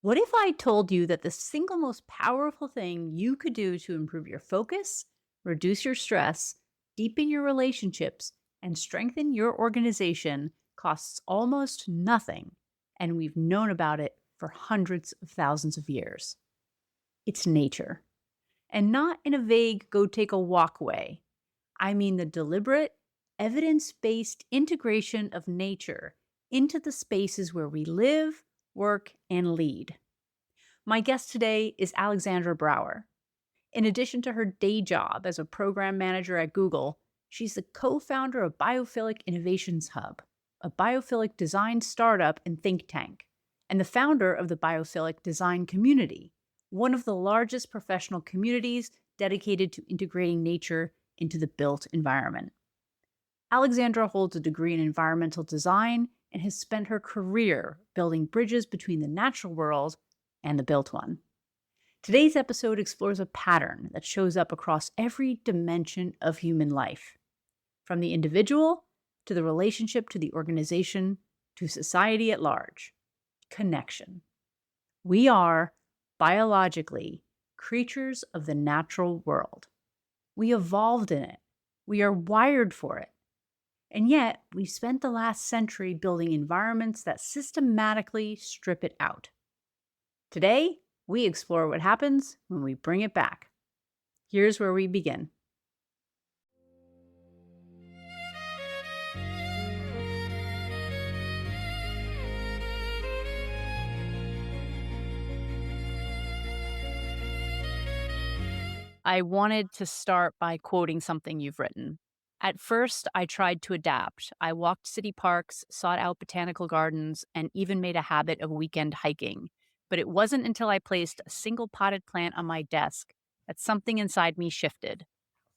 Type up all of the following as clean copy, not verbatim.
What if I told you that the single most powerful thing you could do to improve your focus, reduce your stress, deepen your relationships, and strengthen your organization costs almost nothing, and we've known about it for hundreds of thousands of years? It's nature. And not in a vague go take a walk way. I mean the deliberate, evidence based integration of nature into the spaces where we live, work, and lead. My guest today is Alexandra Brower. In addition to her day job as a program manager at Google, she's the co founder of Biophilic Innovations Hub, a biophilic design startup and think tank, and the founder of the Biophilic Design Community, one of the largest professional communities dedicated to integrating nature into the built environment. Alexandra holds a degree in environmental design and has spent her career building bridges between the natural world and the built one. Today's episode explores a pattern that shows up across every dimension of human life, from the individual to the relationship to the organization to society at large. Connection. We are, biologically, creatures of the natural world. We evolved in it. We are wired for it. And yet, we've spent the last century building environments that systematically strip it out. Today, we explore what happens when we bring it back. Here's where we begin. I wanted to start by quoting something you've written. At first, I tried to adapt. I walked city parks, sought out botanical gardens, and even made a habit of weekend hiking. But it wasn't until I placed a single potted plant on my desk that something inside me shifted.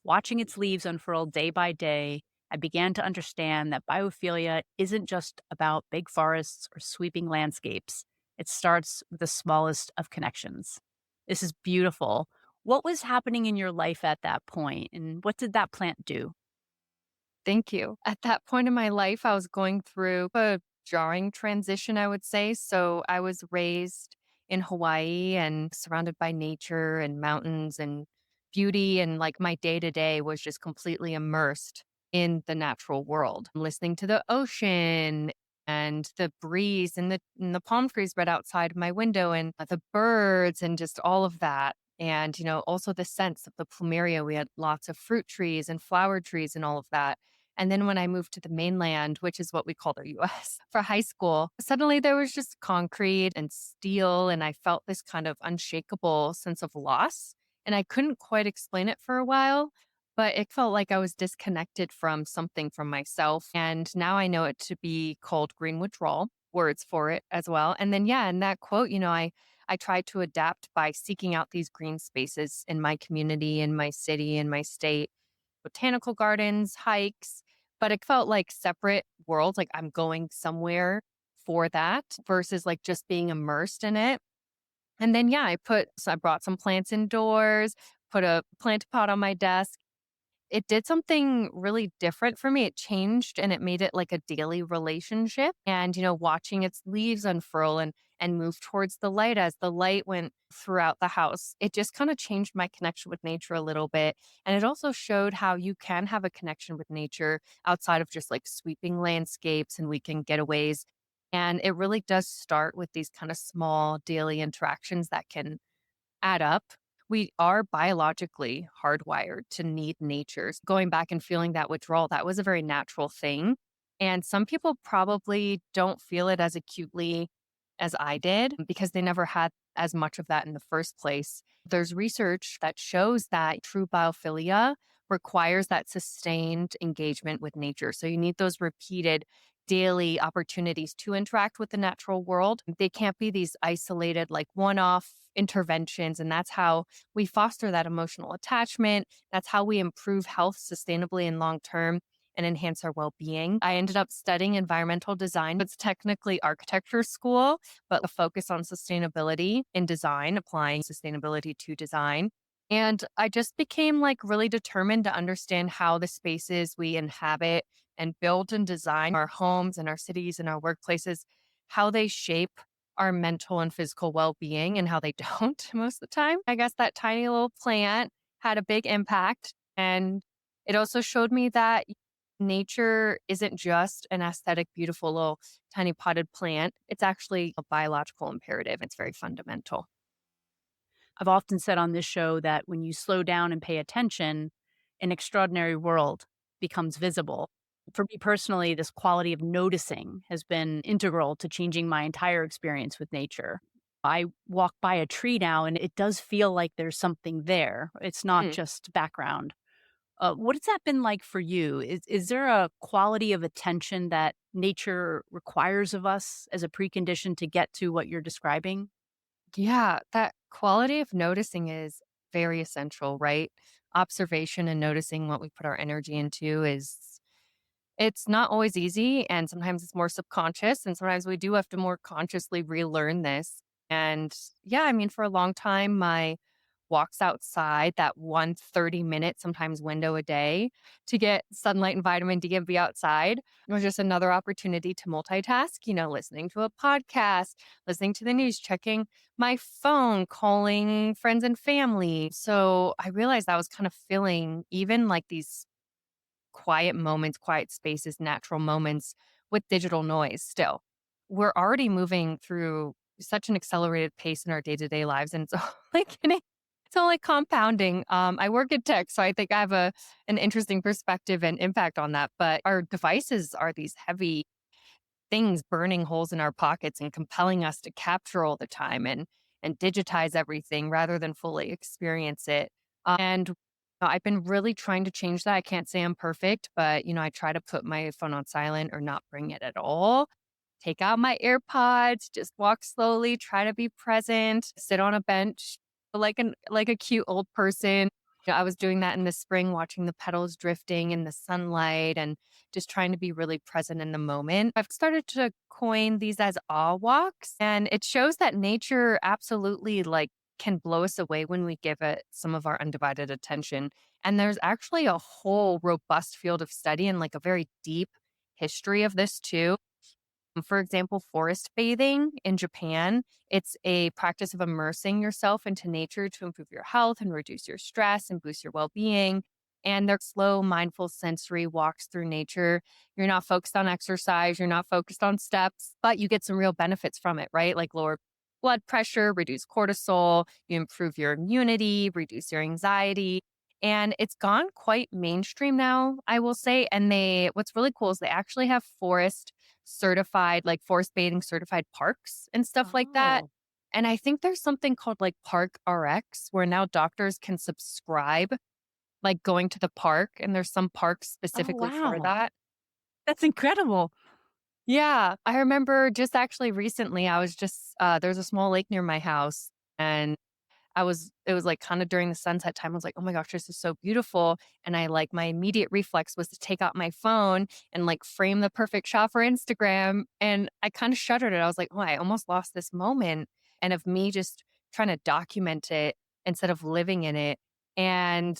Watching its leaves unfurl day by day, I began to understand that biophilia isn't just about big forests or sweeping landscapes. It starts with the smallest of connections. This is beautiful. What was happening in your life at that point, and what did that plant do? Thank you. At that point in my life, I was going through a jarring transition, I would say. So I was raised in Hawaii and surrounded by nature and mountains and beauty. And like my day to day was just completely immersed in the natural world, listening to the ocean and the breeze and the palm trees right outside my window and the birds and just all of that. And, also the sense of the plumeria. We had lots of fruit trees and flower trees and all of that. And then when I moved to the mainland, which is what we call the US, for high school, suddenly there was just concrete and steel. And I felt this kind of unshakable sense of loss. And I couldn't quite explain it for a while, but it felt like I was disconnected from something from myself. And now I know it to be called green withdrawal, words for it as well. And then, yeah, in that quote, I tried to adapt by seeking out these green spaces in my community, in my city, in my state, botanical gardens, hikes, but it felt like separate worlds. Like I'm going somewhere for that versus like just being immersed in it. And then, yeah, I brought some plants indoors, put a plant pot on my desk. It did something really different for me. It changed and it made it like a daily relationship. And, watching its leaves unfurl and move towards the light as the light went throughout the house, it just kind of changed my connection with nature a little bit. And it also showed how you can have a connection with nature outside of just like sweeping landscapes and weekend getaways. And it really does start with these kind of small daily interactions that can add up. We are biologically hardwired to need nature. Going back and feeling that withdrawal, that was a very natural thing. And some people probably don't feel it as acutely as I did because they never had as much of that in the first place. There's research that shows that true biophilia requires that sustained engagement with nature. So you need those repeated daily opportunities to interact with the natural world. They can't be these isolated, like one off interventions. And that's how we foster that emotional attachment. That's how we improve health sustainably and long term and enhance our well being. I ended up studying environmental design. It's technically architecture school, but a focus on sustainability in design, applying sustainability to design. And I just became like really determined to understand how the spaces we inhabit and build and design our homes and our cities and our workplaces, how they shape our mental and physical well-being and how they don't most of the time. I guess that tiny little plant had a big impact, and it also showed me that nature isn't just an aesthetic, beautiful little tiny potted plant. It's actually a biological imperative. It's very fundamental. I've often said on this show that when you slow down and pay attention, an extraordinary world becomes visible. For me personally, this quality of noticing has been integral to changing my entire experience with nature. I walk by a tree now and it does feel like there's something there. It's not Mm. just background. What has that been like for you? Is there a quality of attention that nature requires of us as a precondition to get to what you're describing? Yeah, that quality of noticing is very essential, right? Observation and noticing what we put our energy into is it's not always easy, and sometimes it's more subconscious, and sometimes we do have to more consciously relearn this. And yeah, I mean, for a long time, my walks outside, that 1 30-minute, sometimes window a day to get sunlight and vitamin D and be outside was just another opportunity to multitask, listening to a podcast, listening to the news, checking my phone, calling friends and family. So I realized I was kind of filling even like these quiet moments, quiet spaces, natural moments with digital noise still. We're already moving through such an accelerated pace in our day-to-day lives, and it's only compounding. I work in tech, so I think I have an interesting perspective and impact on that. But our devices are these heavy things burning holes in our pockets and compelling us to capture all the time and digitize everything rather than fully experience it. And I've been really trying to change that. I can't say I'm perfect, but I try to put my phone on silent or not bring it at all. Take out my AirPods, just walk slowly, try to be present, sit on a bench like a cute old person. I was doing that in the spring, watching the petals drifting in the sunlight and just trying to be really present in the moment. I've started to coin these as awe walks, and it shows that nature absolutely can blow us away when we give it some of our undivided attention. And there's actually a whole robust field of study and like a very deep history of this too. For example, forest bathing in Japan, it's a practice of immersing yourself into nature to improve your health and reduce your stress and boost your well-being. And they're slow, mindful, sensory walks through nature. You're not focused on exercise, you're not focused on steps, but you get some real benefits from it, right? Like lower blood pressure, reduce cortisol, you improve your immunity, reduce your anxiety. And it's gone quite mainstream now, I will say. And what's really cool is they actually have forest bathing certified parks and stuff like that. Oh, And I think there's something called like Park RX where now doctors can subscribe, like going to the park, and there's some parks oh, specifically for wow. that. That's incredible. Yeah. I remember just actually recently, I was just, there's a small lake near my house, and it was like kind of during the sunset time. I was like, oh my gosh, this is so beautiful. And my immediate reflex was to take out my phone and like frame the perfect shot for Instagram. And I kind of shuddered it. I was like, oh, I almost lost this moment. And of me just trying to document it instead of living in it and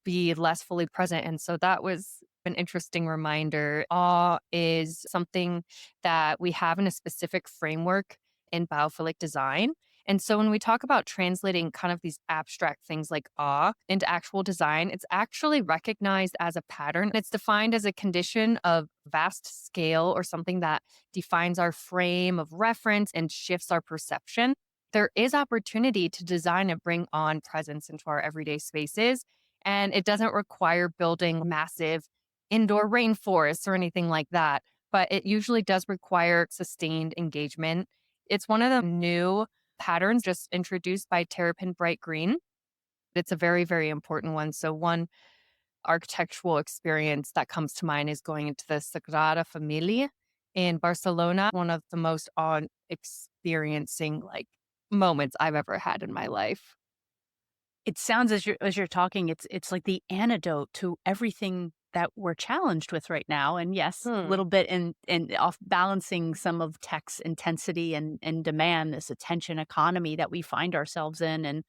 be less fully present. And so that was an interesting reminder. Awe is something that we have in a specific framework in biophilic design. And so when we talk about translating kind of these abstract things like awe into actual design, it's actually recognized as a pattern. It's defined as a condition of vast scale or something that defines our frame of reference and shifts our perception. There is opportunity to design and bring on presence into our everyday spaces. And it doesn't require building massive indoor rainforests or anything like that, but it usually does require sustained engagement. It's one of the new patterns just introduced by Terrapin Bright Green. It's a very, very important one. So, one architectural experience that comes to mind is going into the Sagrada Familia in Barcelona, one of the most awe experiencing moments I've ever had in my life. It sounds as you're talking, it's like the antidote to everything that we're challenged with right now. And yes, a Hmm. little bit in off balancing some of tech's intensity and demand, this attention economy that we find ourselves in, and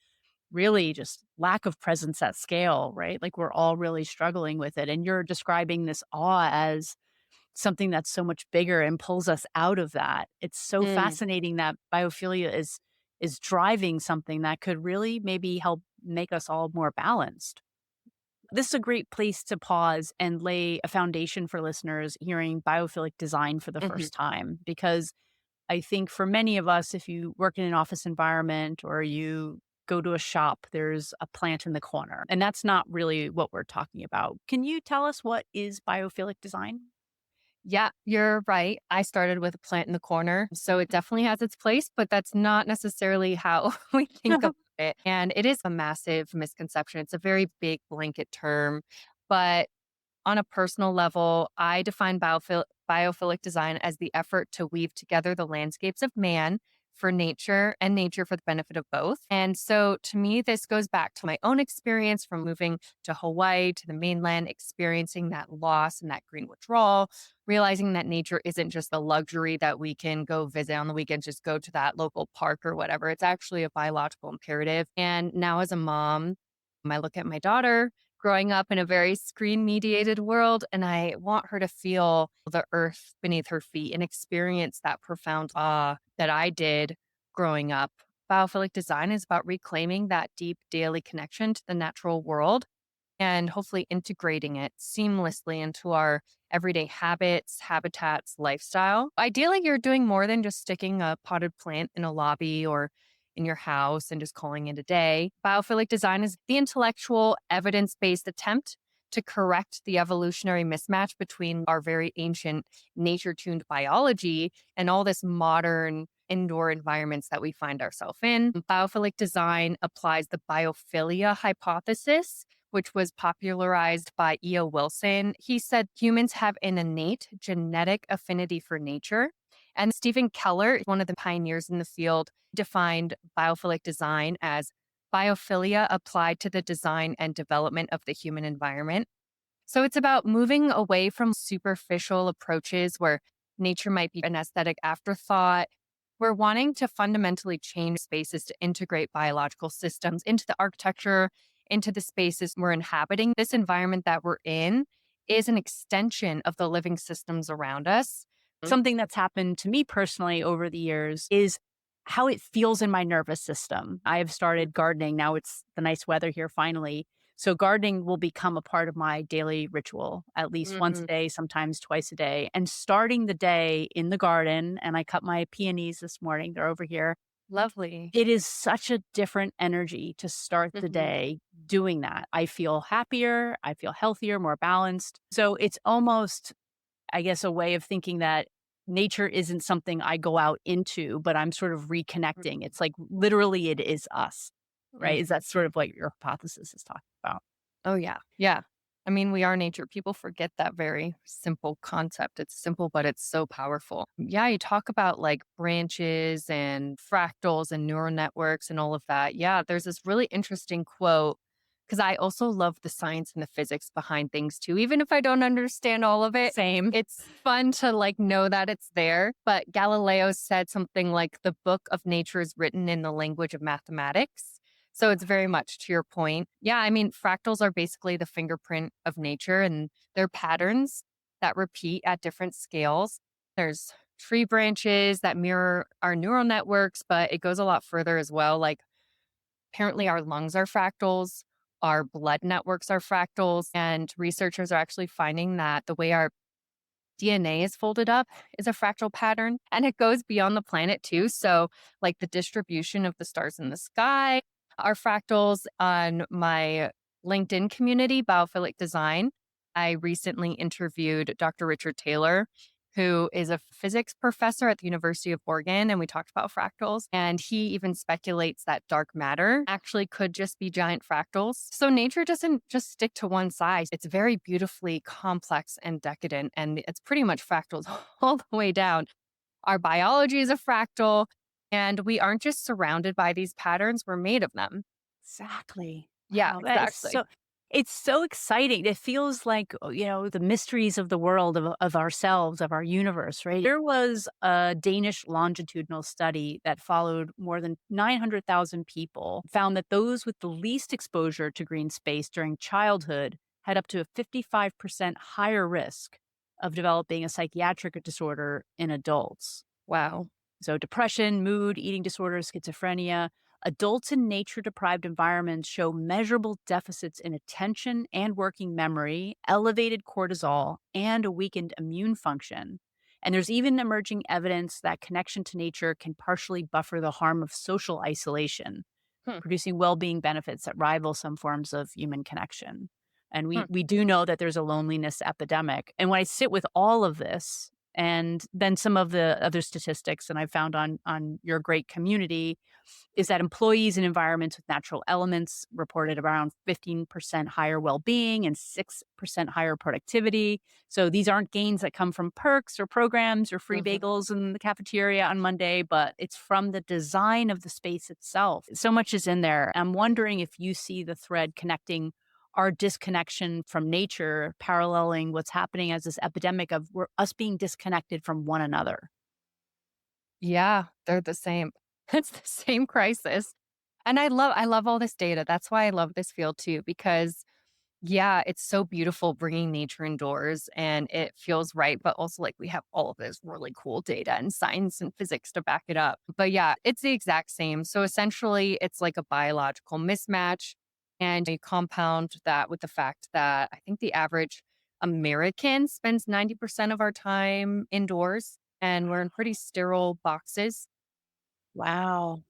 really just lack of presence at scale, right? Like we're all really struggling with it. And you're describing this awe as something that's so much bigger and pulls us out of that. It's so Mm. fascinating that biophilia is driving something that could really maybe help make us all more balanced. This is a great place to pause and lay a foundation for listeners hearing biophilic design for the Mhm. first time, because I think for many of us, if you work in an office environment or you go to a shop, there's a plant in the corner, and that's not really what we're talking about. Can you tell us what is biophilic design? Yeah, you're right. I started with a plant in the corner, so it definitely has its place, but that's not necessarily how we think of it. And it is a massive misconception. It's a very big blanket term, but on a personal level, I define biophilic design as the effort to weave together the landscapes of man for nature and nature for the benefit of both. And so to me, this goes back to my own experience from moving to Hawaii to the mainland, experiencing that loss and that green withdrawal, realizing that nature isn't just a luxury that we can go visit on the weekends, just go to that local park or whatever. It's actually a biological imperative. And now as a mom, I look at my daughter growing up in a very screen mediated world. And I want her to feel the earth beneath her feet and experience that profound awe that I did growing up. Biophilic design is about reclaiming that deep daily connection to the natural world and hopefully integrating it seamlessly into our everyday habits, habitats, lifestyle. Ideally, you're doing more than just sticking a potted plant in a lobby or in your house and just calling it a day. Biophilic design is the intellectual, evidence based attempt to correct the evolutionary mismatch between our very ancient nature tuned biology and all this modern indoor environments that we find ourselves in. Biophilic design applies the biophilia hypothesis, which was popularized by E.O. Wilson. He said humans have an innate genetic affinity for nature. And Stephen Keller, one of the pioneers in the field, defined biophilic design as biophilia applied to the design and development of the human environment. So it's about moving away from superficial approaches where nature might be an aesthetic afterthought. We're wanting to fundamentally change spaces to integrate biological systems into the architecture, into the spaces we're inhabiting. This environment that we're in is an extension of the living systems around us. Something that's happened to me personally over the years is how it feels in my nervous system. I have started gardening. Now it's the nice weather here finally. So gardening will become a part of my daily ritual at least once a Mhm. day, sometimes twice a day. And starting the day in the garden, and I cut my peonies this morning, they're over here. Lovely. It is such a different energy to start the Mhm. day doing that. I feel happier, I feel healthier, more balanced. So it's almost, I guess, a way of thinking that nature isn't something I go out into, but I'm sort of reconnecting. It's like literally it is us, right? Is Mhm. that sort of what your hypothesis is talking about? Oh, yeah. Yeah. I mean, we are nature. People forget that very simple concept. It's simple, but it's so powerful. Yeah, you talk about like branches and fractals and neural networks and all of that. Yeah, there's this really interesting quote because I also love the science and the physics behind things too. Even if I don't understand all of it, Same. it's fun to like know that it's there. But Galileo said something like the book of nature is written in the language of mathematics. So it's very much to your point. Yeah, I mean, fractals are basically the fingerprint of nature and they're patterns that repeat at different scales. There's tree branches that mirror our neural networks, but it goes a lot further as well. Like apparently our lungs are fractals, our blood networks are fractals, and researchers are actually finding that the way our DNA is folded up is a fractal pattern and it goes beyond the planet too. So, like the distribution of the stars in the sky are fractals on my LinkedIn community, Biophilic Design. I recently interviewed Dr. Richard Taylor, who is a physics professor at the University of Oregon, and we talked about fractals. And he even speculates that dark matter actually could just be giant fractals. So nature doesn't just stick to one size. It's very beautifully complex and decadent, and it's pretty much fractals all the way down. Our biology is a fractal, and we aren't just surrounded by these patterns, we're made of them. Exactly. Yeah, Wow, that is exactly. it's so exciting. It feels like, the mysteries of the world, of ourselves, of our universe, right? There was a Danish longitudinal study that followed more than 900,000 people, found that those with the least exposure to green space during childhood had up to a 55% higher risk of developing a psychiatric disorder in adults. Wow. So, depression, mood, eating disorders, schizophrenia. Adults in nature deprived environments show measurable deficits in attention and working memory, elevated cortisol, and a weakened immune function. And there's even emerging evidence that connection to nature can partially buffer the harm of social isolation, Hmm, producing well-being benefits that rival some forms of human connection. And hmm. we do know that there's a loneliness epidemic. And when I sit with all of this and then some of the other statistics and I found on your great community is that employees in environments with natural elements reported around 15% higher well-being and 6% higher productivity. So these aren't gains that come from perks or programs or free Mhm. bagels in the cafeteria on Monday, but it's from the design of the space itself. So much is in there. I'm wondering if you see the thread connecting our disconnection from nature paralleling what's happening as this epidemic of us being disconnected from one another. Yeah, they're the same. It's the same crisis. And I love all this data. That's why I love this field too, because yeah, it's so beautiful bringing nature indoors and it feels right. But also, like, we have all of this really cool data and science and physics to back it up. But yeah, it's the exact same. So essentially, it's like a biological mismatch. And you compound that with the fact that I think the average American spends 90% of our time indoors and we're in pretty sterile boxes, Wow.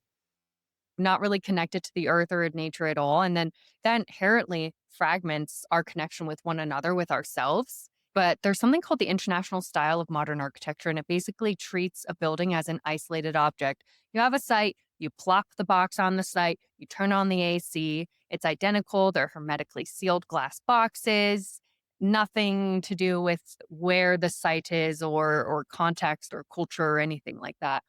not really connected to the earth or nature at all. And then that inherently fragments our connection with one another, with ourselves. But there's something called the International Style of Modern Architecture, and it basically treats a building as an isolated object. You have a site, you plop the box on the site, you turn on the AC, it's identical, they're hermetically sealed glass boxes, nothing to do with where the site is or context or culture or anything like that.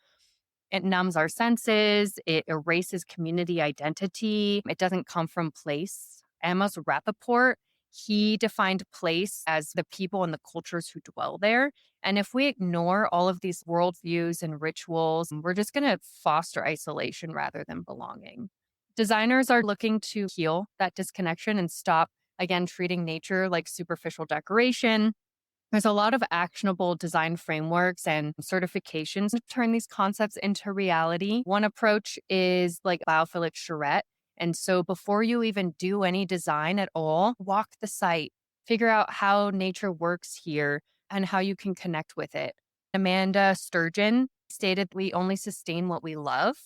It numbs our senses. It erases community identity. It doesn't come from place. Amos Rappaport, he defined place as the people and the cultures who dwell there. And if we ignore all of these worldviews and rituals, we're just going to foster isolation rather than belonging. Designers are looking to heal that disconnection and stop, again, treating nature like superficial decoration. There's a lot of actionable design frameworks and certifications to turn these concepts into reality. One approach is like biophilic charrette. And so before you even do any design at all, walk the site, figure out how nature works here and how you can connect with it. Amanda Sturgeon stated we only sustain what we love.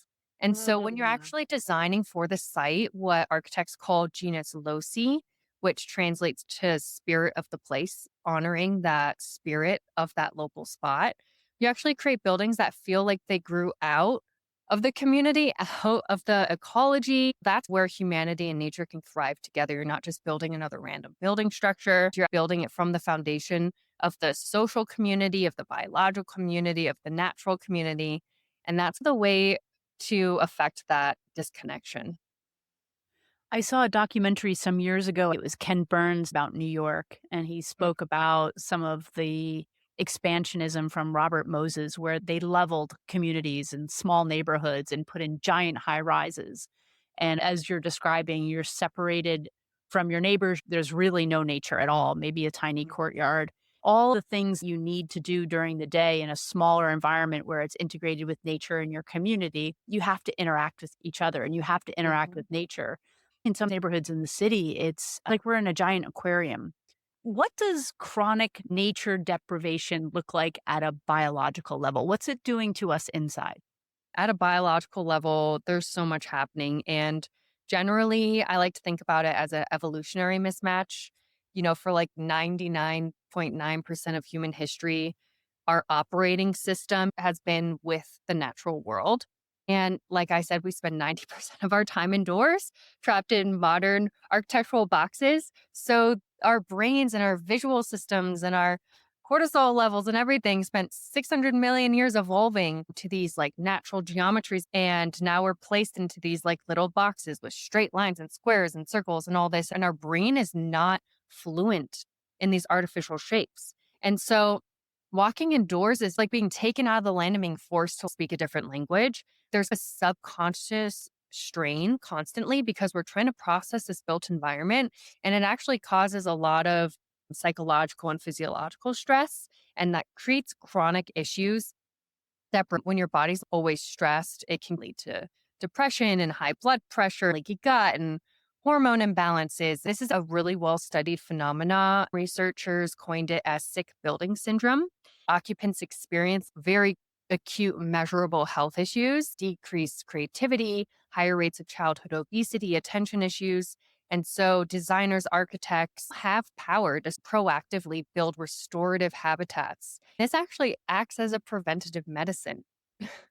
And so when you're Mm. actually designing for the site, what architects call genus loci, which translates to spirit of the place, honoring that spirit of that local spot. You actually create buildings that feel like they grew out of the community, out of the ecology. That's where humanity and nature can thrive together. You're not just building another random building structure, you're building it from the foundation of the social community, of the biological community, of the natural community. And that's the way to affect that disconnection. I saw a documentary some years ago. It was Ken Burns about New York, and he Mm, spoke about some of the expansionism from Robert Moses, where they leveled communities and small neighborhoods and put in giant high rises. And as you're describing, you're separated from your neighbors. There's really no nature at all, maybe a tiny mm, courtyard. All the things you need to do during the day in a smaller environment where it's integrated with nature in your community, you have to interact with each other and you have to interact mhm. with nature. In some neighborhoods in the city, it's like we're in a giant aquarium. What does chronic nature deprivation look like at a biological level? What's it doing to us inside? At a biological level, there's so much happening. And generally, I like to think about it as an evolutionary mismatch. For like 99.9% of human history, our operating system has been with the natural world. And like I said, we spend 90% of our time indoors, trapped in modern architectural boxes. So our brains and our visual systems and our cortisol levels and everything spent 600 million years evolving to these like natural geometries. And now we're placed into these like little boxes with straight lines and squares and circles and all this. And our brain is not fluent in these artificial shapes. And so walking indoors is like being taken out of the land and being forced to speak a different language. There's a subconscious strain constantly because we're trying to process this built environment. And it actually causes a lot of psychological and physiological stress, and that creates chronic issues separate. When your body's always stressed, it can lead to depression and high blood pressure, leaky gut, and hormone imbalances. This is a really well studied phenomena. Researchers coined it as sick building syndrome. Occupants experience very acute, measurable health issues, decreased creativity, higher rates of childhood obesity, attention issues. And so, designers, architects have power to proactively build restorative habitats. This actually acts as a preventative medicine.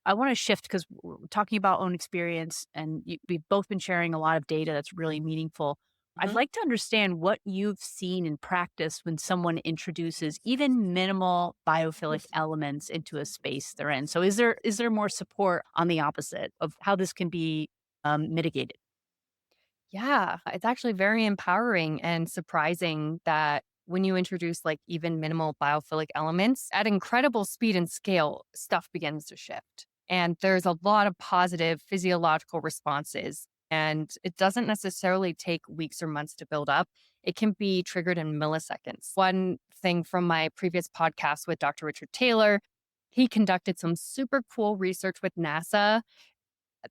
I want to shift because we're talking about own experience, and we've both been sharing a lot of data that's really meaningful. I'd Mhm. like to understand what you've seen in practice when someone introduces even minimal biophilic elements into a space they're in. So, is there more support on the opposite of how this can be mitigated? Yeah, it's actually very empowering and surprising that when you introduce like even minimal biophilic elements at incredible speed and scale, stuff begins to shift. And there's a lot of positive physiological responses. And it doesn't necessarily take weeks or months to build up. It can be triggered in milliseconds. One thing from my previous podcast with Dr. Richard Taylor, he conducted some super cool research with NASA.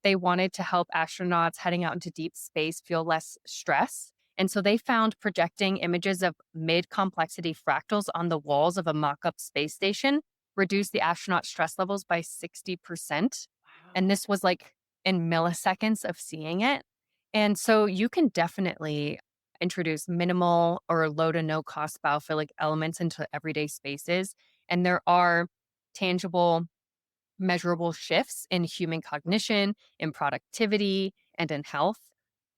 They wanted to help astronauts heading out into deep space feel less stress. And so they found projecting images of mid complexity fractals on the walls of a mock up space station reduced the astronaut stress levels by 60%. And Wow. this was like in milliseconds of seeing it. And so you can definitely introduce minimal or low to no cost biophilic elements into everyday spaces. And there are tangible measurable shifts in human cognition, in productivity, and in health.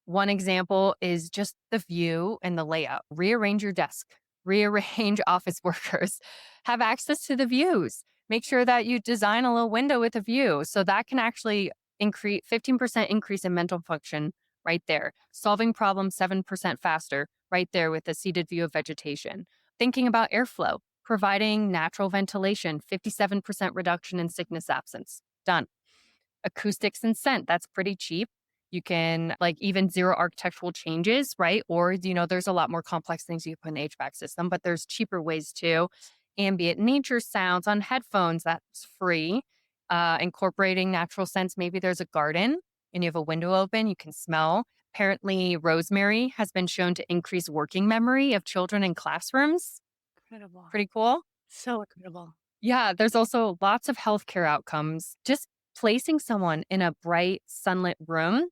One example is just the view and the layout. Rearrange your desk, rearrange office workers, have access to the views. Make sure that you design a little window with a view. So that can actually increase 15% increase in mental function right there. Solving problems 7% faster right there with a seated view of vegetation. Thinking about airflow, providing natural ventilation, 57% reduction in sickness absence. Done. Acoustics and scent, that's pretty cheap. You can like even zero architectural changes, right? Or, there's a lot more complex things you can put in the HVAC system, but there's cheaper ways too. Ambient nature sounds on headphones, that's free. Incorporating natural scents. Maybe there's a garden and you have a window open, you can smell. Apparently, rosemary has been shown to increase working memory of children in classrooms. Incredible. Pretty cool. So incredible. Yeah, there's also lots of healthcare outcomes. Just placing someone in a bright, sunlit room,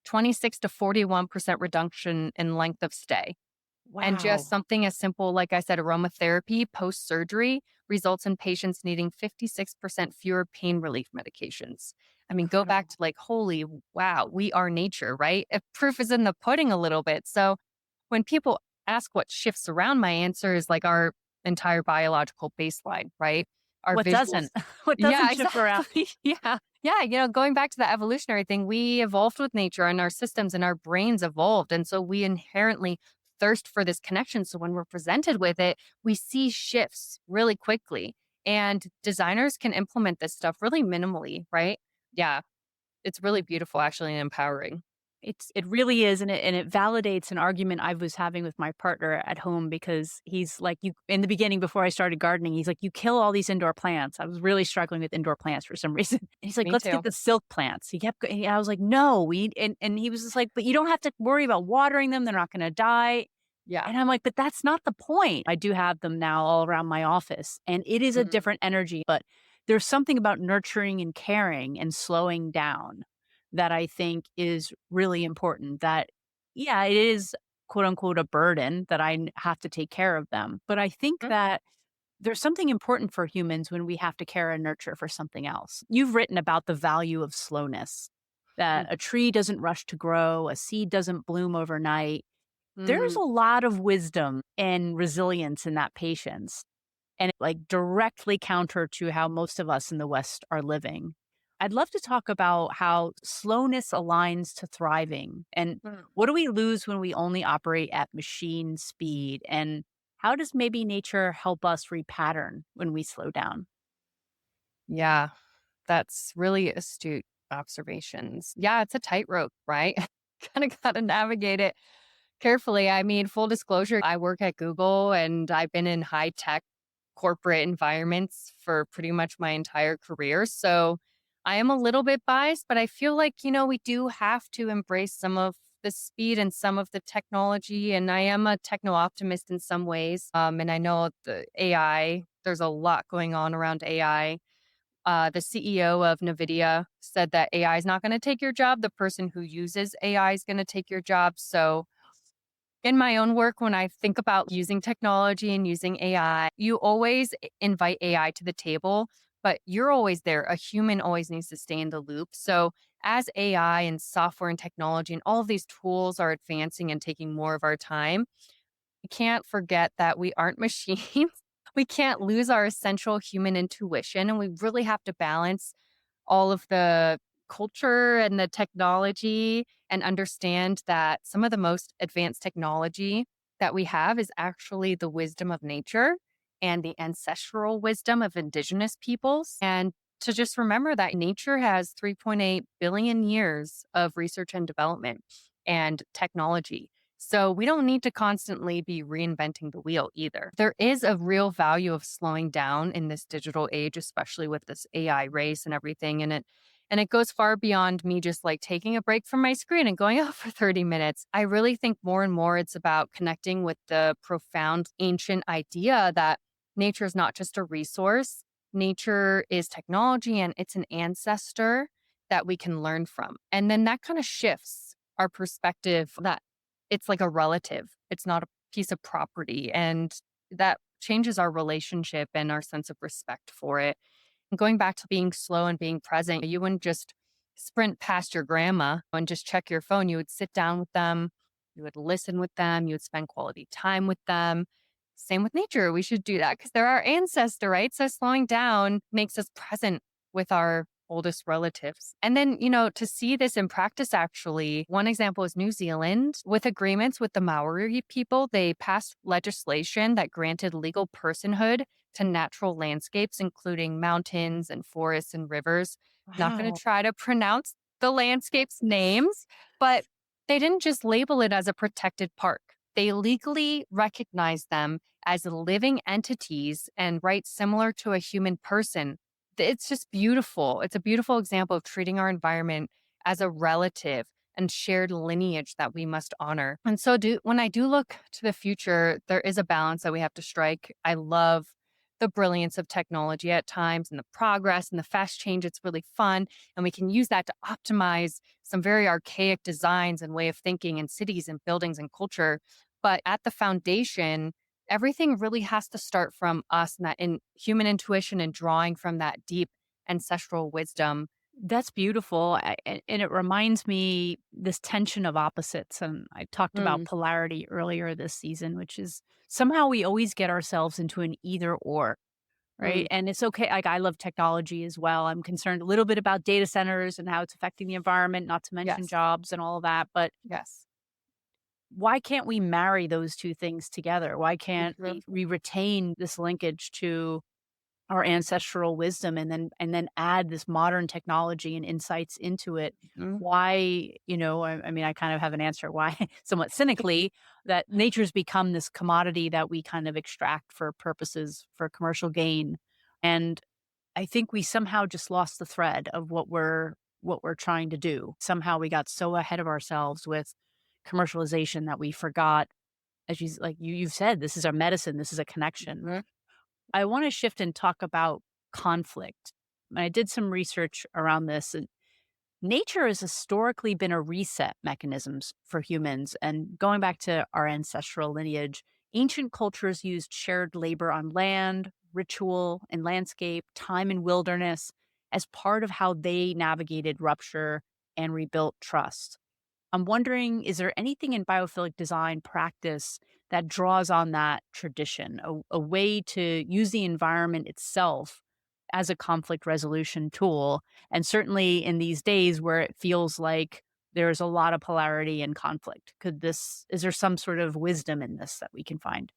26 to 41% reduction in length of stay. And just Wow. something as simple, like I said, aromatherapy post surgery results in patients needing 56% fewer pain relief medications. I mean, go back Incredible. to like, holy wow, we are nature, right? If proof is in the pudding a little bit. So when people ask what shifts around, my answer is like our entire biological baseline, right? Our What visuals. doesn't? What Yeah, doesn't shift around? exactly. Yeah. Yeah. Going back to the evolutionary thing, we evolved with nature and our systems and our brains evolved. And so we inherently thirst for this connection. So when we're presented with it, we see shifts really quickly. And designers can implement this stuff really minimally, right? Yeah. It's really beautiful, actually, and empowering. It really is, and it validates an argument I was having with my partner at home because he's like, "You," in the beginning before I started gardening, he's like, "You kill all these indoor plants." I was really struggling with indoor plants for some reason. And he's like, Me "Let's get too. the silk plants." He kept and I was like, "No, we," and he was just like, "But you don't have to worry about watering them. They're not gonna die." Yeah. And I'm like, "But that's not the point." I do have them now all around my office, and it is a Mhm. different energy, but there's something about nurturing and caring and slowing down that I think is really important. That, yeah, it is, quote unquote, a burden that have to take care of them. But I think Mhm. that there's something important for humans when we have to care and nurture for something else. You've written about the value of slowness, that Mm. a tree doesn't rush to grow, a seed doesn't bloom overnight. There's Mm. a lot of wisdom and resilience in that patience, and like directly counter to how most of us in the West are living. I'd love to talk about how slowness aligns to thriving, and Mm. what do we lose when we only operate at machine speed, and how does maybe nature help us repattern when we slow down? Yeah. That's really astute observations. Yeah, it's a tightrope, right? Kind of got to navigate it. carefully. I mean, full disclosure, I work at Google and I've been in high tech corporate environments for pretty much my entire career. So I am a little bit biased, but I feel like, we do have to embrace some of the speed and some of the technology. And I am a techno optimist in some ways. And I know the AI, there's a lot going on around AI. The CEO of NVIDIA said that AI is not going to take your job. The person who uses AI is going to take your job. So in my own work, when I think about using technology and using AI, you always invite AI to the table, but you're always there. A human always needs to stay in the loop. So, as AI and software and technology and all of these tools are advancing and taking more of our time, we can't forget that we aren't machines. We can't lose our essential human intuition, and we really have to balance all of the culture and the technology and understand that some of the most advanced technology that we have is actually the wisdom of nature and the ancestral wisdom of indigenous peoples. And to just remember that nature has 3.8 billion years of research and development and technology. So we don't need to constantly be reinventing the wheel either. There is a real value of slowing down in this digital age, especially with this AI race and everything. And it goes far beyond me just like taking a break from my screen and going out for 30 minutes. I really think more and more it's about connecting with the profound ancient idea that nature is not just a resource. Nature is technology and it's an ancestor that we can learn from. And then that kind of shifts our perspective that it's like a relative. It's not a piece of property. And that changes our relationship and our sense of respect for it. And going back to being slow and being present, you wouldn't just sprint past your grandma and just check your phone. You would sit down with them, you would listen with them, you would spend quality time with them. Same with nature. We should do that because they're our ancestor, right? So slowing down makes us present with our oldest relatives. And then, to see this in practice, actually, one example is New Zealand. With agreements with the Maori people, they passed legislation that granted legal personhood to natural landscapes, including mountains and forests and rivers. Not going Wow. to try to pronounce the landscapes' names, but they didn't just label it as a protected park. They legally recognized them as living entities and rights similar to a human person. It's just beautiful. It's a beautiful example of treating our environment as a relative and shared lineage that we must honor. And so when I do look to the future, there is a balance that we have to strike. I love the brilliance of technology at times and the progress and the fast change. It's really fun. And we can use that to optimize some very archaic designs and way of thinking in cities and buildings and culture. But at the foundation, everything really has to start from us and that in human intuition and drawing from that deep ancestral wisdom. That's beautiful. And it reminds me this tension of opposites. And I talked about Mm, polarity earlier this season, which is somehow we always get ourselves into an either or, right? mm, And it's okay. Like I love technology as well. I'm concerned a little bit about data centers and how it's affecting the environment, not to mention yes. jobs and all of that. But Yes. why can't we marry those two things together? Why can't Mhm, we retain this linkage to our ancestral wisdom and then add this modern technology and insights into it? mhm. Why, I mean, I kind of have an answer why, somewhat cynically, that nature's become this commodity that we kind of extract for purposes for commercial gain. And I think we somehow just lost the thread of what we're trying to do. Somehow we got so ahead of ourselves with commercialization that we forgot, as you've said, this is our medicine, this is a connection. Mhm. I want to shift and talk about conflict. I did some research around this. And nature has historically been a reset mechanisms for humans. And going back to our ancestral lineage, ancient cultures used shared labor on land, ritual and landscape, time in wilderness as part of how they navigated rupture and rebuilt trust. I'm wondering, is there anything in biophilic design practice that draws on that tradition, a way to use the environment itself as a conflict resolution tool? And certainly in these days where it feels like there's a lot of polarity and conflict, is there some sort of wisdom in this that we can find?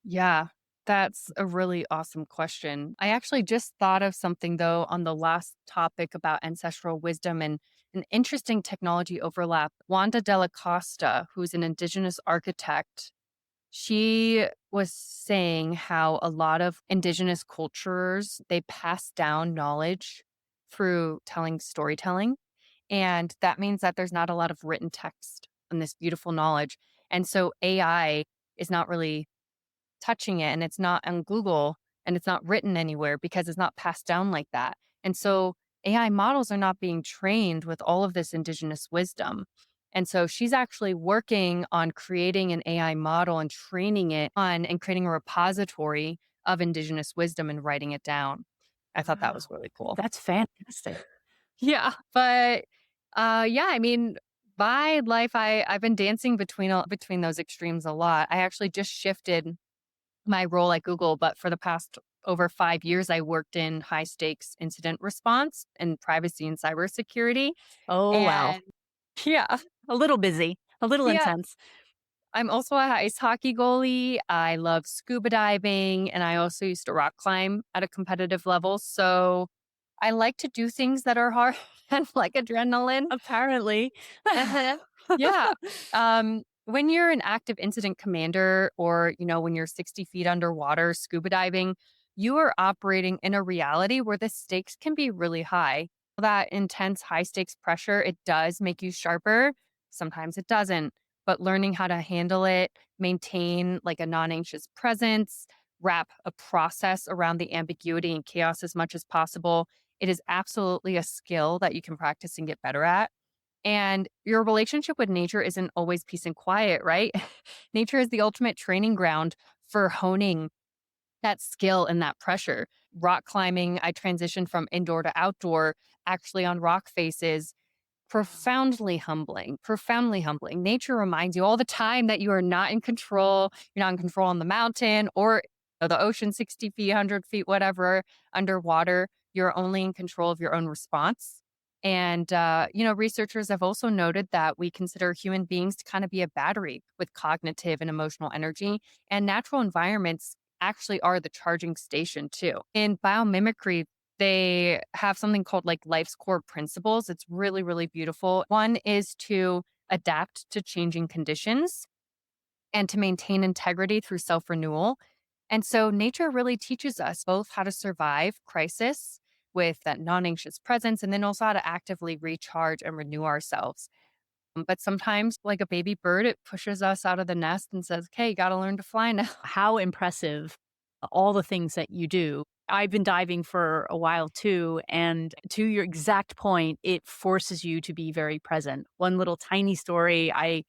Yeah. That's a really awesome question. I actually just thought of something though on the last topic about ancestral wisdom and an interesting technology overlap. Wanda Della Costa, who's an indigenous architect, she was saying how a lot of indigenous cultures, they pass down knowledge through telling storytelling. And that means that there's not a lot of written text on this beautiful knowledge. And so AI is not really touching it, and it's not on Google, and it's not written anywhere because it's not passed down like that. And so AI models are not being trained with all of this indigenous wisdom. And so she's actually working on creating an AI model and training it on and creating a repository of indigenous wisdom and writing it down. I thought that was Wow. really cool. That's fantastic. Yeah, but yeah, I mean, by life I've been dancing between those extremes a lot. I actually just shifted my role at Google, but for the past over 5 years, I worked in high stakes incident response and privacy and cybersecurity. Oh, wow. And yeah, A little busy, a little yeah, intense. I'm also a ice hockey goalie. I love scuba diving, and I also used to rock climb at a competitive level. So I like to do things that are hard and like adrenaline. Apparently. Uh-huh. Yeah. When you're an active incident commander or, when you're 60 feet underwater scuba diving, you are operating in a reality where the stakes can be really high. That intense high stakes pressure, it does make you sharper. Sometimes it doesn't. But learning how to handle it, maintain like a non-anxious presence, wrap a process around the ambiguity and chaos as much as possible. It is absolutely a skill that you can practice and get better at. And your relationship with nature isn't always peace and quiet, right? Nature is the ultimate training ground for honing that skill and that pressure. Rock climbing, I transitioned from indoor to outdoor, actually on rock faces. Profoundly humbling, profoundly humbling. Nature reminds you all the time that you are not in control. You're not in control on the mountain or the ocean, 60 feet, 100 feet, whatever, underwater. You're only in control of your own response. And, researchers have also noted that we consider human beings to kind of be a battery with cognitive and emotional energy, and natural environments actually are the charging station too. In biomimicry, they have something called like life's core principles. It's really, really beautiful. One is to adapt to changing conditions and to maintain integrity through self renewal. And so nature really teaches us both how to survive crisis with that non anxious presence and then also how to actively recharge and renew ourselves. But sometimes, like a baby bird, it pushes us out of the nest and says, okay, you got to learn to fly now. How impressive all the things that you do. I've been diving for a while too. And to your exact point, it forces you to be very present. One little tiny story I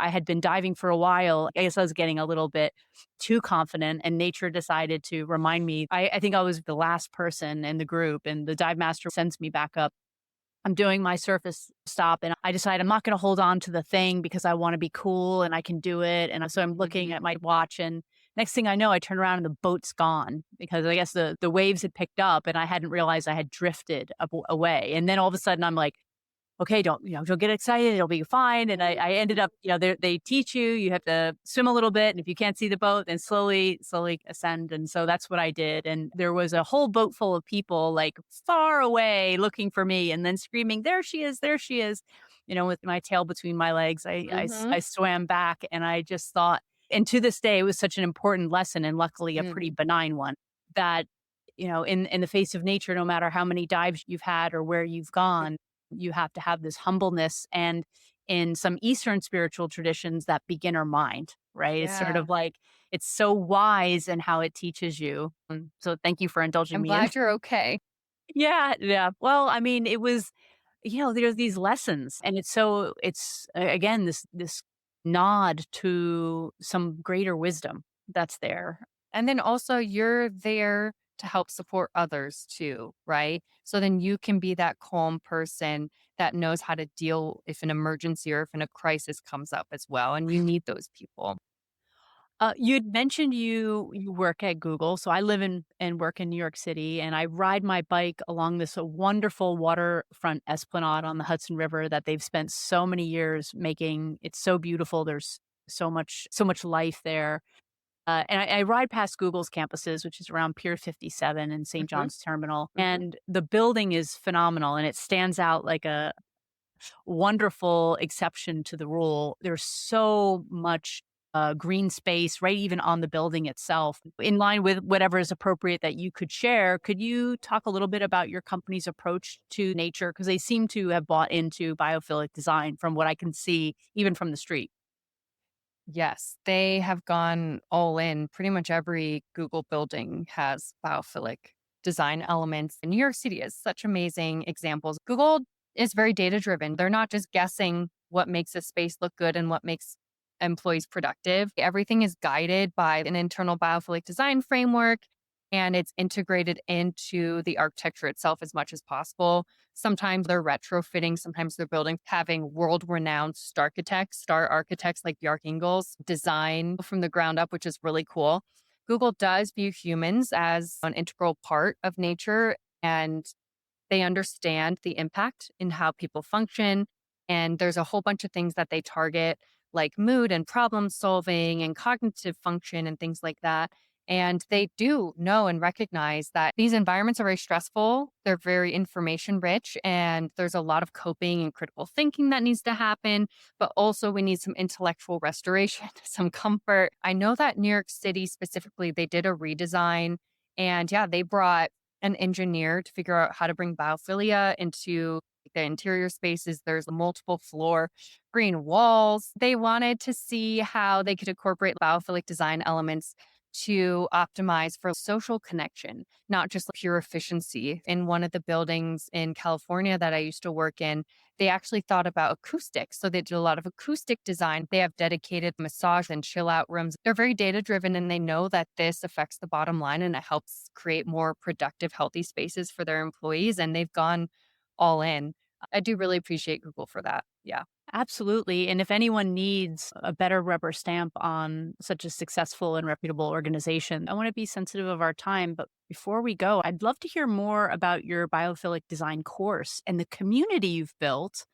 had been diving for a while. I guess I was getting a little bit too confident, and nature decided to remind me. I think I was the last person in the group, and the dive master sends me back up. I'm doing my surface stop, and I decide I'm not going to hold on to the thing because I want to be cool and I can do it. And so I'm looking Mhm. at my watch, and next thing I know, I turn around and the boat's gone because I guess the waves had picked up, and I hadn't realized I had drifted away. And then all of a sudden, I'm like, okay, don't get excited. It'll be fine. And I ended up, they teach you, you have to swim a little bit. And if you can't see the boat, then slowly ascend. And so that's what I did. And there was a whole boat full of people like far away looking for me and then screaming, there she is, with my tail between my legs. Mhm. I swam back and I just thought, and to this day, it was such an important lesson and luckily a pretty Mm. benign one that, in the face of nature, no matter how many dives you've had or where you've gone, you have to have this humbleness. And in some Eastern spiritual traditions, that beginner mind, right? It's sort Yeah. of like it's so wise in how it teaches you. So thank you for indulging I'm me in. glad you're okay. Yeah, yeah. Well, I mean, it was, there's these lessons, and it's again this nod to some greater wisdom that's there. And then also you're there to help support others too, right? So then you can be that calm person that knows how to deal if an emergency or if a crisis comes up as well. And you need those people. You'd mentioned you work at Google, so I live in and work in New York City, and I ride my bike along this wonderful waterfront esplanade on the Hudson River that they've spent so many years making. It's so beautiful. There's so much life there. And I ride past Google's campuses, which is around Pier 57 in St. Mhm, John's Terminal, mhm. and the building is phenomenal, and it stands out like a wonderful exception to the rule. There's so much green space, right, even on the building itself. In line with whatever is appropriate that you could share, could you talk a little bit about your company's approach to nature? Because they seem to have bought into biophilic design from what I can see, even from the street. Yes, they have gone all in. Pretty much every Google building has biophilic design elements. And New York City is such amazing examples. Google is very data driven. They're not just guessing what makes a space look good and what makes employees productive. Everything is guided by an internal biophilic design framework and it's integrated into the architecture itself as much as possible. Sometimes they're retrofitting, sometimes they're building, having world renowned star architects like Bjark Ingels design from the ground up, which is really cool. Google does view humans as an integral part of nature and they understand the impact in how people function. And there's a whole bunch of things that they target, like mood and problem solving and cognitive function and things like that. And they do know and recognize that these environments are very stressful. They're very information rich, and there's a lot of coping and critical thinking that needs to happen. But also, we need some intellectual restoration, some comfort. I know that New York City specifically, they did a redesign. And yeah, they brought an engineer to figure out how to bring biophilia into the interior spaces. There's multiple floor green walls. They wanted to see how they could incorporate biophilic design elements to optimize for social connection, not just pure efficiency. In one of the buildings in California that I used to work in, they actually thought about acoustics. So they did a lot of acoustic design. They have dedicated massage and chill out rooms. They're very data driven and they know that this affects the bottom line and it helps create more productive, healthy spaces for their employees. And they've gone all in. I do really appreciate Google for that. Yeah. Absolutely. And if anyone needs a better rubber stamp on such a successful and reputable organization, I want to be sensitive of our time. But before we go, I'd love to hear more about your biophilic design course and the community you've built,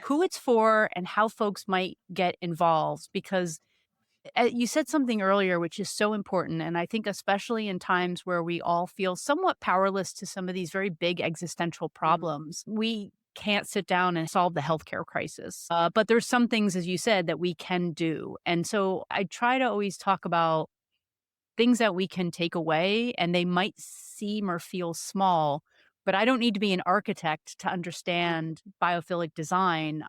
who it's for, and how folks might get involved. Because you said something earlier, which is so important. And I think, especially in times where we all feel somewhat powerless to some of these very big existential Mhm. problems, we can't sit down and solve the healthcare crisis. But there's some things, as you said, that we can do. And so I try to always talk about things that we can take away, and they might seem or feel small, but I don't need to be an architect to understand biophilic design.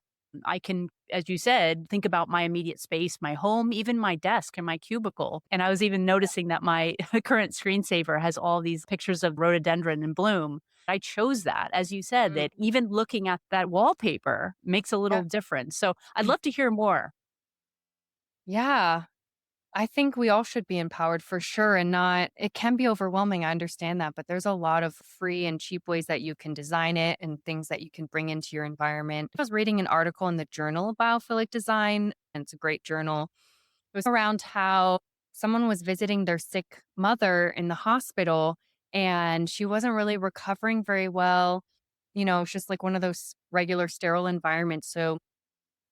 I can, as you said, think about my immediate space, my home, even my desk and my cubicle. And I was even noticing that my current screensaver has all these pictures of rhododendron in bloom. I chose that, as you said, Mm, that even looking at that wallpaper makes a little yeah. difference. So I'd love to hear more. Yeah. I think we all should be empowered for sure and not, it can be overwhelming. I understand that, but there's a lot of free and cheap ways that you can design it and things that you can bring into your environment. I was reading an article in the journal Biophilic Design, and it's a great journal. It was around how someone was visiting their sick mother in the hospital and she wasn't really recovering very well. It's just like one of those regular sterile environments. So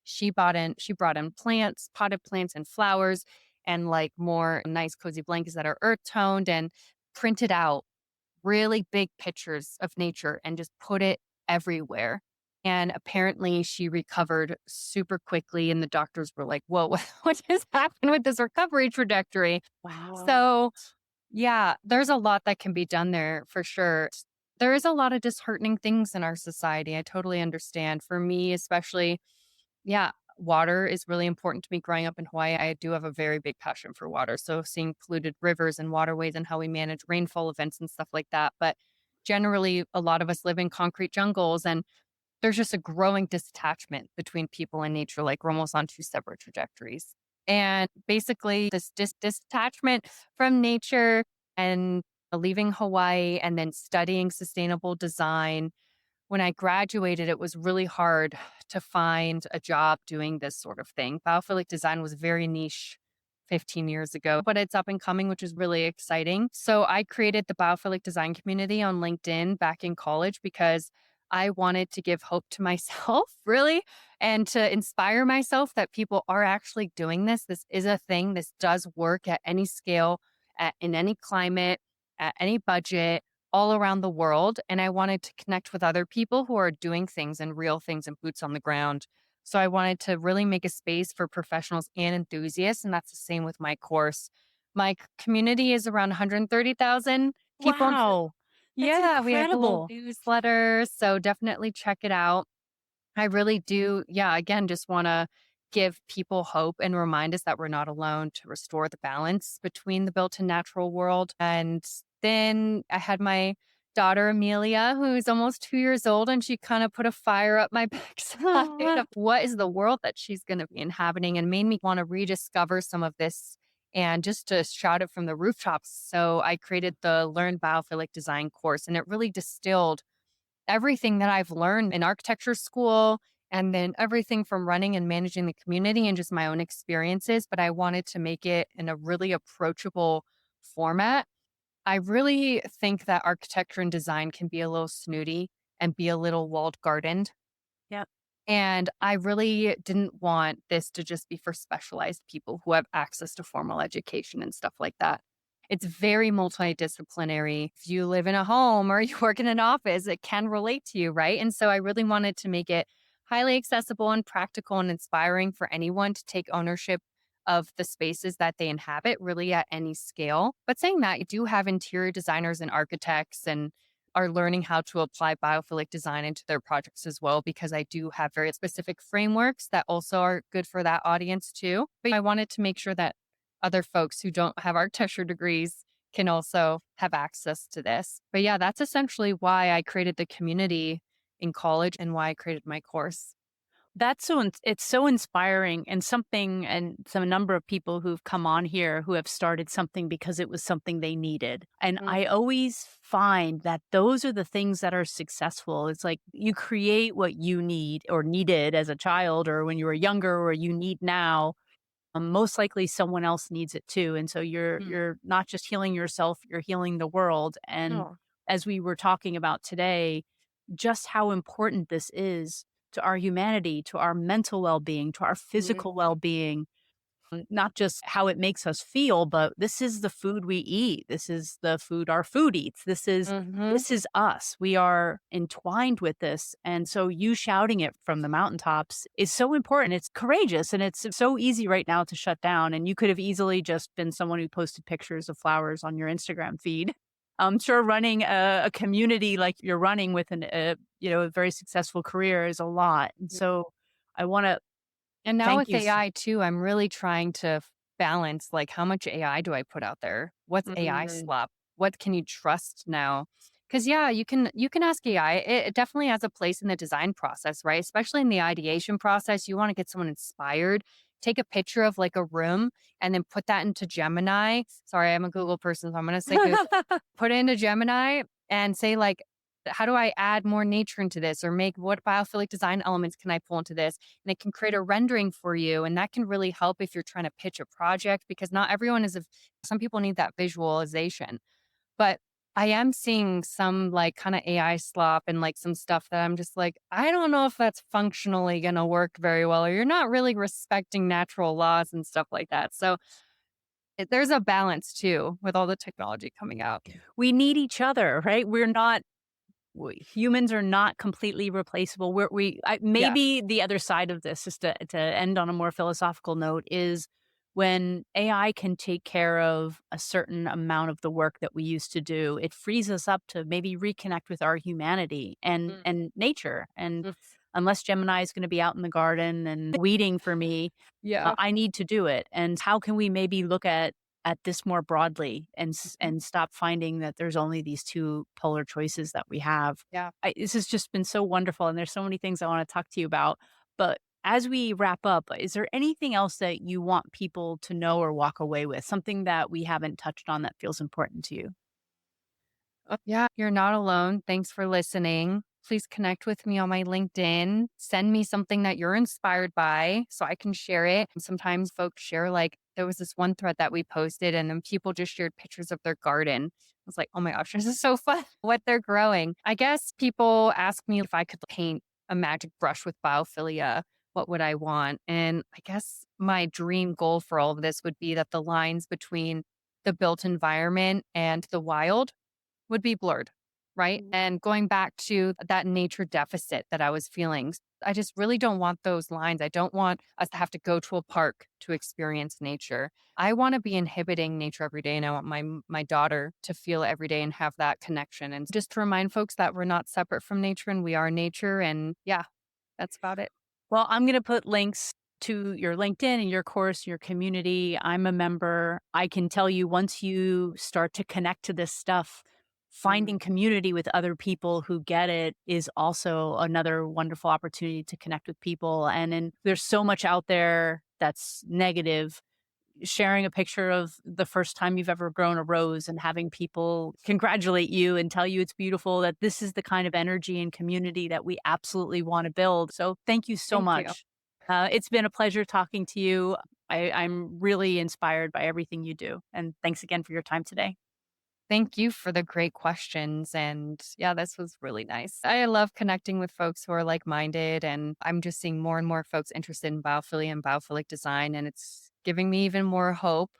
she brought in plants, potted plants and flowers and like more nice cozy blankets that are earth toned and printed out really big pictures of nature and just put it everywhere. And apparently she recovered super quickly and the doctors were like, "Whoa, what just happened with this recovery trajectory?" Wow. So, yeah, there's a lot that can be done there for sure. There is a lot of disheartening things in our society. I totally understand. For me, especially, yeah, water is really important to me growing up in Hawaii. I do have a very big passion for water. So seeing polluted rivers and waterways and how we manage rainfall events and stuff like that. But generally, a lot of us live in concrete jungles and there's just a growing detachment between people and nature, like we're almost on two separate trajectories. And basically, this detachment from nature and leaving Hawaii and then studying sustainable design when I graduated, it was really hard to find a job doing this sort of thing. Biophilic design was very niche 15 years ago, but it's up and coming, which is really exciting. So I created the Biophilic Design Community on LinkedIn back in college because I wanted to give hope to myself, really, and to inspire myself that people are actually doing this. This is a thing. This does work at any scale, in any climate, at any budget, all around the world. And I wanted to connect with other people who are doing things and real things and boots on the ground. So I wanted to really make a space for professionals and enthusiasts. And that's the same with my course. My community is around 130,000 people. Wow. That's Yeah, we have a little incredible. newsletter. So definitely check it out. I really do. Yeah, again, just want to give people hope and remind us that we're not alone to restore the balance between the built and natural world. And then I had my daughter, Amelia, who's almost 2 years old, and she kind of put a fire up my backside of what is the world that she's going to be inhabiting and made me want to rediscover some of this and just to shout it from the rooftops. So I created the Learn Biophilic Design course, and it really distilled everything that I've learned in architecture school and then everything from running and managing the community and just my own experiences. But I wanted to make it in a really approachable format. I really think that architecture and design can be a little snooty and be a little walled gardened. Yep. And I really didn't want this to just be for specialized people who have access to formal education and stuff like that. It's very multidisciplinary. If you live in a home or you work in an office, it can relate to you, right? And so I really wanted to make it highly accessible and practical and inspiring for anyone to take ownership of the spaces that they inhabit, really at any scale. But saying that, you do have interior designers and architects and are learning how to apply biophilic design into their projects as well, because I do have very specific frameworks that also are good for that audience too. But I wanted to make sure that other folks who don't have architecture degrees can also have access to this. But yeah, that's essentially why I created the community in college and why I created my course. That's so it's so inspiring and something and some number of people who've come on here who have started something because it was something they needed. And I Mm, always find that those are the things that are successful. It's like you create what you need or needed as a child or when you were younger or you need now. Most likely someone else needs it too. And so mm. you're not just healing yourself, you're healing the world. And Oh. as we were talking about today, just how important this is to our humanity, to our mental well-being, to our physical Mhm. well-being, not just how it makes us feel, but this is the food we eat. This is the food our food eats. Mhm. This is us. We are entwined with this. And so you shouting it from the mountaintops is so important. It's courageous and it's so easy right now to shut down. And you could have easily just been someone who posted pictures of flowers on your Instagram feed. I'm sure running a community like you're running with a very successful career is a lot. And so I want to And now thank with you. AI too, I'm really trying to balance like how much AI do I put out there? What's AI Mm. slop? What can you trust now? Cuz yeah, you can ask AI. It definitely has a place in the design process, right? Especially in the ideation process, you want to get someone inspired. Take a picture of like a room and then put that into Gemini. Sorry, I'm a Google person, so I'm going to say put it into Gemini and say like how do I add more nature into this or make what biophilic design elements can I pull into this? And it can create a rendering for you. And that can really help if you're trying to pitch a project because not everyone is, some people need that visualization. But I am seeing some like kind of AI slop and like some stuff that I'm just like, I don't know if that's functionally going to work very well, or you're not really respecting natural laws and stuff like that. So there's a balance too with all the technology coming out. We need each other, right? Humans are not completely replaceable. Yeah. Maybe the other side of this, just to end on a more philosophical note, is when AI can take care of a certain amount of the work that we used to do, it frees us up to maybe reconnect with our humanity Mm, and nature. And mm, unless Gemini is going to be out in the garden and weeding for me, yeah. I need to do it. And how can we maybe look at this more broadly and Mhm. and stop finding that there's only these two polar choices that we have? Yeah. This has just been so wonderful, and there's so many things I want to talk to you about. But as we wrap up, is there anything else that you want people to know or walk away with? Something that we haven't touched on that feels important to you? Yeah, you're not alone. Thanks for listening. Please connect with me on my LinkedIn. Send me something that you're inspired by so I can share it. Sometimes folks share, like, there was this one thread that we posted, and then people just shared pictures of their garden. was like, oh my gosh, this is so fun what they're growing. I guess people ask me if I could paint a magic brush with biophilia, what would I want? And I guess my dream goal for all of this would be that the lines between the built environment and the wild would be blurred, right? Mm. And going back to that nature deficit that I was feeling, I just really don't want those lines. I don't want us to have to go to a park to experience nature. I want to be inhibiting nature every day, and I want my daughter to feel it every day and have that connection. And just to remind folks that we're not separate from nature and we are nature. And yeah, that's about it. Well, I'm going to put links to your LinkedIn and your course, your community. I'm a member. I can tell you once you start to connect to this stuff, Mm. finding community with other people who get it is also another wonderful opportunity to connect with people. And there's so much out there that's negative. Sharing a picture of the first time you've ever grown a rose and having people congratulate you and tell you it's beautiful, that this is the kind of energy and community that we absolutely want to build. So thank you so Thank you. much. It's been a pleasure talking to you. I'm really inspired by everything you do. And thanks again for your time today. Thank you for the great questions. And yeah, this was really nice. I love connecting with folks who are like minded. And I'm just seeing more and more folks interested in biophilia and biophilic design. And it's giving me even more hope.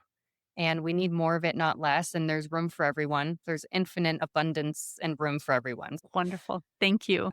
And we need more of it, not less. And there's room for everyone. There's infinite abundance and room for everyone. Wonderful. Thank you.